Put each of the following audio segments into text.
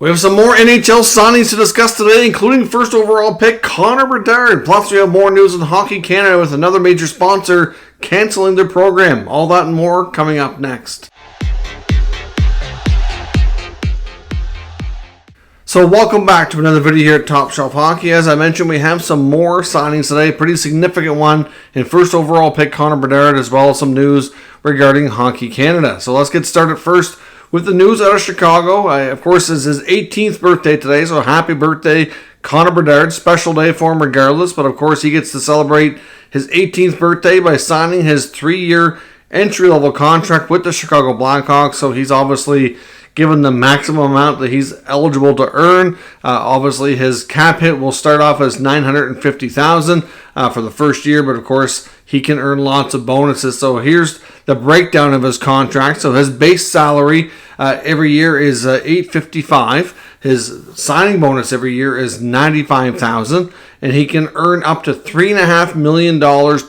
We have some more NHL signings to discuss today, including first overall pick Connor Bedard. Plus, we have more news in Hockey Canada with another major sponsor canceling their program. All that and more coming up next. So welcome back to another video here at Top Shelf Hockey. As I mentioned, we have some more signings today. Pretty significant one in first overall pick Connor Bedard, as well as some news regarding Hockey Canada. So let's get started first with the news out of Chicago. Of course, it's his 18th birthday today, so happy birthday, Connor Bedard. Special day for him regardless, but of course he gets to celebrate his 18th birthday by signing his 3-year entry-level contract with the Chicago Blackhawks, so he's obviously given the maximum amount that he's eligible to earn. Obviously, his cap hit will start off as $950,000 for the first year, but of course, he can earn lots of bonuses. So here's the breakdown of his contract. So his base salary every year is $855,000. His signing bonus every year is $95,000, and he can earn up to $3.5 million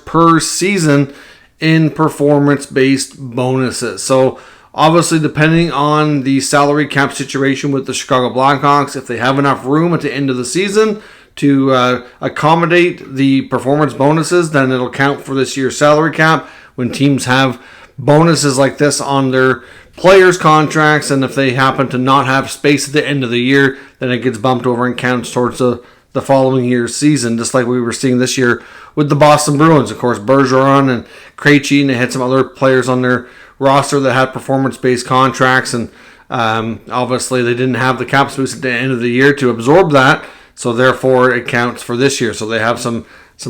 per season in performance-based bonuses. So obviously, depending on the salary cap situation with the Chicago Blackhawks, if they have enough room at the end of the season to accommodate the performance bonuses, then it'll count for this year's salary cap. When teams have bonuses like this on their players' contracts, and if they happen to not have space at the end of the year, then it gets bumped over and counts towards the following year's season, just like we were seeing this year with the Boston Bruins. Of course, Bergeron and Krejci, and they had some other players on their roster that had performance-based contracts, and obviously they didn't have the cap space at the end of the year to absorb that, so therefore it counts for this year. So they have some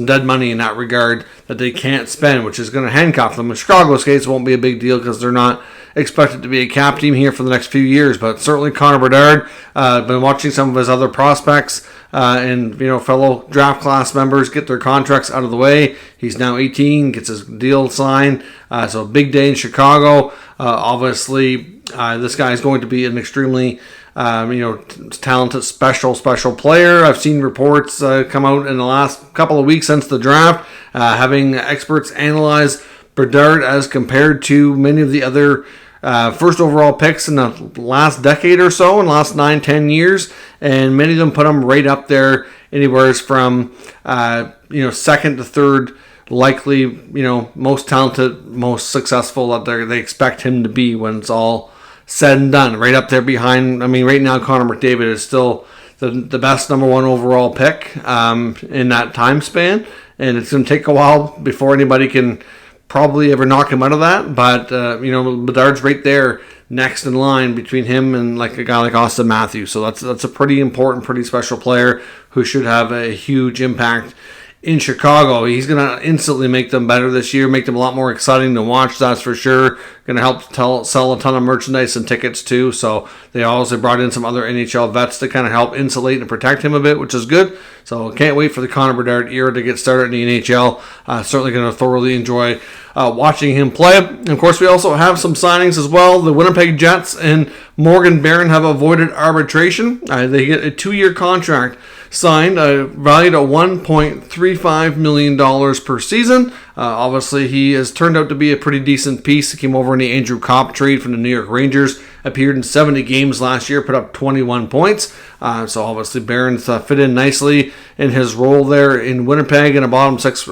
dead money in that regard that they can't spend, which is going to handcuff them. In Chicago's case, it won't be a big deal because they're not expected to be a cap team here for the next few years. But certainly Connor Bedard, been watching some of his other prospects and fellow draft class members get their contracts out of the way. He's now 18, gets his deal signed. So a big day in Chicago. Obviously, this guy is going to be an extremely talented, special player. I've seen reports come out in the last couple of weeks since the draft, having experts analyze Bedard as compared to many of the other first overall picks in the last decade or so, in the last 9-10 years, and many of them put him right up there, anywhere from second to third, likely most talented, most successful that they expect him to be when it's all said and done. Right up there behind. I mean, right now Connor McDavid is still the best number one overall pick in that time span, and it's going to take a while before anybody can probably ever knock him out of that. But Bedard's right there next in line between him and like a guy like Austin Matthews. So that's a pretty important, pretty special player who should have a huge impact in Chicago. He's going to instantly make them better this year, make them a lot more exciting to watch, that's for sure. Going to help sell a ton of merchandise and tickets too. So they also brought in some other NHL vets to kind of help insulate and protect him a bit, which is good. So can't wait for the Connor Bedard era to get started in the NHL. Certainly going to thoroughly enjoy watching him play. And of course, we also have some signings as well. The Winnipeg Jets and Morgan Barron have avoided arbitration. They get a 2-year contract signed, valued at $1.35 million per season. Obviously, he has turned out to be a pretty decent piece. He came over in the Andrew Copp trade from the New York Rangers, appeared in 70 games last year, put up 21 points. So obviously, Barron's fit in nicely in his role there in Winnipeg in a bottom six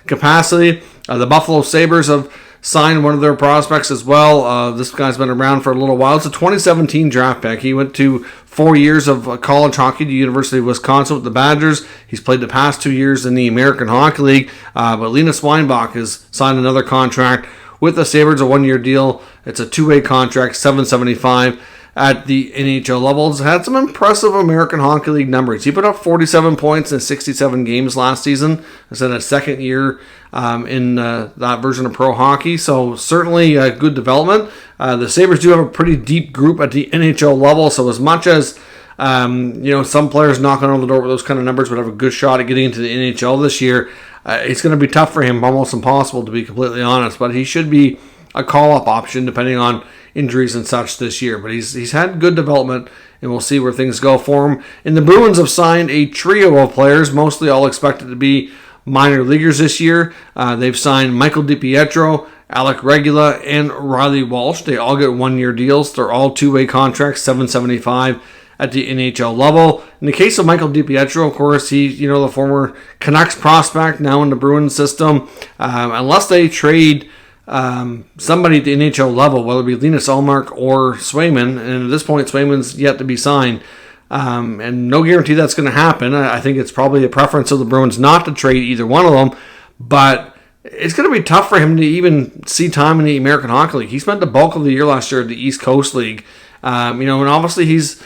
capacity. The Buffalo Sabres have signed one of their prospects as well. This guy's been around for a little while. It's a 2017 draft pick. He went to 4 years of college hockey at the University of Wisconsin with the Badgers. He's played the past 2 years in the American Hockey League. But Linus Weinbach has signed another contract with the Sabres, a 1-year deal. It's a 2-way contract, $775 at the NHL level. He's had some impressive American Hockey League numbers. He put up 47 points in 67 games last season. It's in a second year in that version of pro hockey, so certainly a good development. The Sabres do have a pretty deep group at the NHL level, so as much as some players knocking on the door with those kind of numbers would have a good shot at getting into the NHL this year, it's going to be tough for him, almost impossible to be completely honest, but he should be a call-up option depending on injuries and such this year. But he's had good development, and we'll see where things go for him. And the Bruins have signed a trio of players, mostly all expected to be minor leaguers this year. They've signed Michael DiPietro, Alec Regula, and Riley Walsh. They all get 1-year deals. They're all 2-way contracts, $775 at the NHL level. In the case of Michael DiPietro, of course, he, the former Canucks prospect, now in the Bruins system. Unless they trade somebody at the NHL level, whether it be Linus Ullmark or Swayman, and at this point, Swayman's yet to be signed, and no guarantee that's going to happen. I think it's probably a preference of the Bruins not to trade either one of them, but it's going to be tough for him to even see time in the American Hockey League. He spent the bulk of the year last year at the East Coast League, and obviously he's,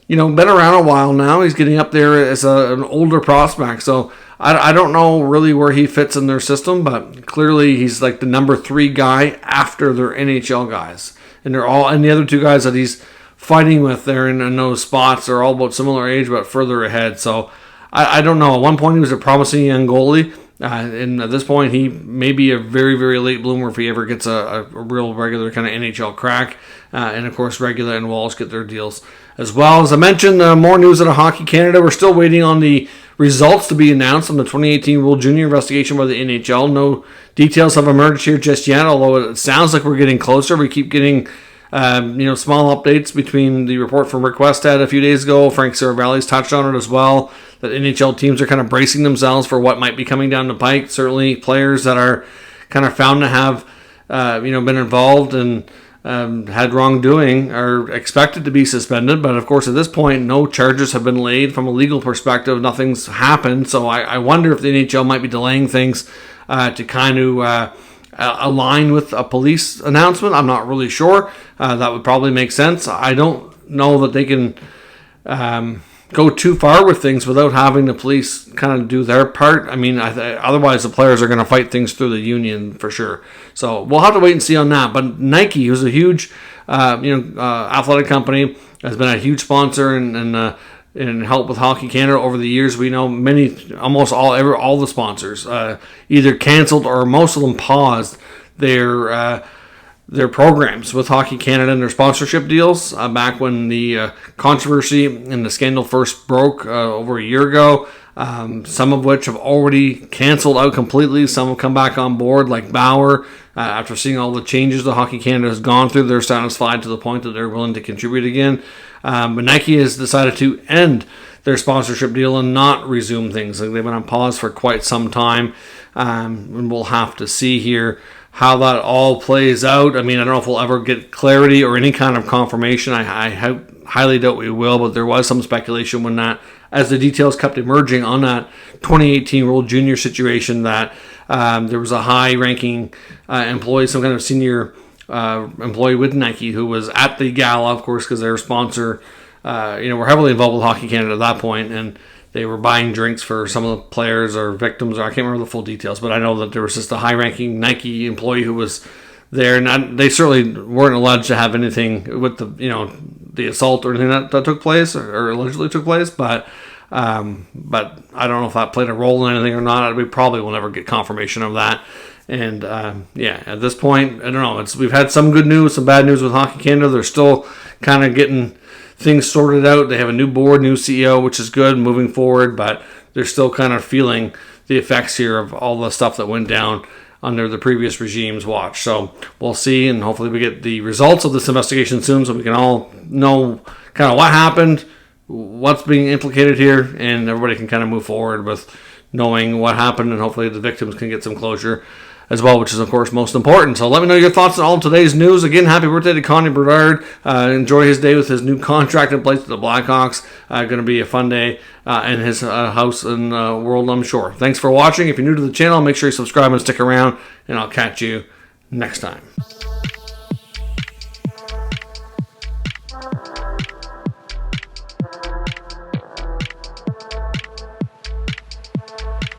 been around a while now. He's getting up there as an older prospect, so I don't know really where he fits in their system, but clearly he's like the number 3 guy after their NHL guys, and the other 2 guys that he's fighting with there in those spots are all about similar age but further ahead. So I don't know. At one point he was a promising young goalie. And at this point, he may be a very, very late bloomer if he ever gets a real regular kind of NHL crack. And of course, Regula and Walsh get their deals as well. As I mentioned, more news out of Hockey Canada. We're still waiting on the results to be announced on the 2018 World Junior investigation by the NHL. No details have emerged here just yet, although it sounds like we're getting closer. We keep getting small updates between the report from Rick Westhead a few days ago. Frank Saravalli's touched on it as well, that NHL teams are kind of bracing themselves for what might be coming down the pike. Certainly players that are kind of found to have, been involved and had wrongdoing are expected to be suspended. But of course, at this point, no charges have been laid from a legal perspective. Nothing's happened. So I wonder if the NHL might be delaying things to kind of align with a police announcement. I'm not really sure. That would probably make sense. I don't know that they can go too far with things without having the police kind of do their part. I mean, otherwise the players are going to fight things through the union for sure. So we'll have to wait and see on that. But Nike, who's a huge, athletic company, has been a huge sponsor and help with Hockey Canada over the years. We know almost all the sponsors either canceled or most of them paused their programs with Hockey Canada and their sponsorship deals back when the controversy and the scandal first broke over a year ago. Some of which have already canceled out completely. Some have come back on board, like Bauer. After seeing all the changes that Hockey Canada has gone through, they're satisfied to the point that they're willing to contribute again. But Nike has decided to end their sponsorship deal and not resume things. Like, they've been on pause for quite some time. And we'll have to see here how that all plays out. I mean, I don't know if we'll ever get clarity or any kind of confirmation. I highly doubt we will, but there was some speculation as the details kept emerging on that 2018 World Junior situation, that there was a high-ranking employee, some kind of senior employee with Nike, who was at the gala, of course, because their sponsor, were heavily involved with Hockey Canada at that point, and they were buying drinks for some of the players or victims, or I can't remember the full details, but I know that there was just a high-ranking Nike employee who was there, and they certainly weren't alleged to have anything with the assault or anything that took place or allegedly took place, but I don't know if that played a role in anything or not. We probably will never get confirmation of that. And at this point, I don't know. We've had some good news, some bad news with Hockey Canada. They're still kind of getting things sorted out. They have a new board, new CEO, which is good moving forward, but they're still kind of feeling the effects here of all the stuff that went down under the previous regime's watch. So we'll see, and hopefully we get the results of this investigation soon so we can all know kind of what happened, what's being implicated here, and everybody can kind of move forward with knowing what happened, and hopefully the victims can get some closure as well, which is, of course, most important. So let me know your thoughts on all today's news. Again, happy birthday to Connie Bedard. Enjoy his day with his new contract in place with the Blackhawks. Going to be a fun day in his house in World, I'm sure. Thanks for watching. If you're new to the channel, make sure you subscribe and stick around, and I'll catch you next time.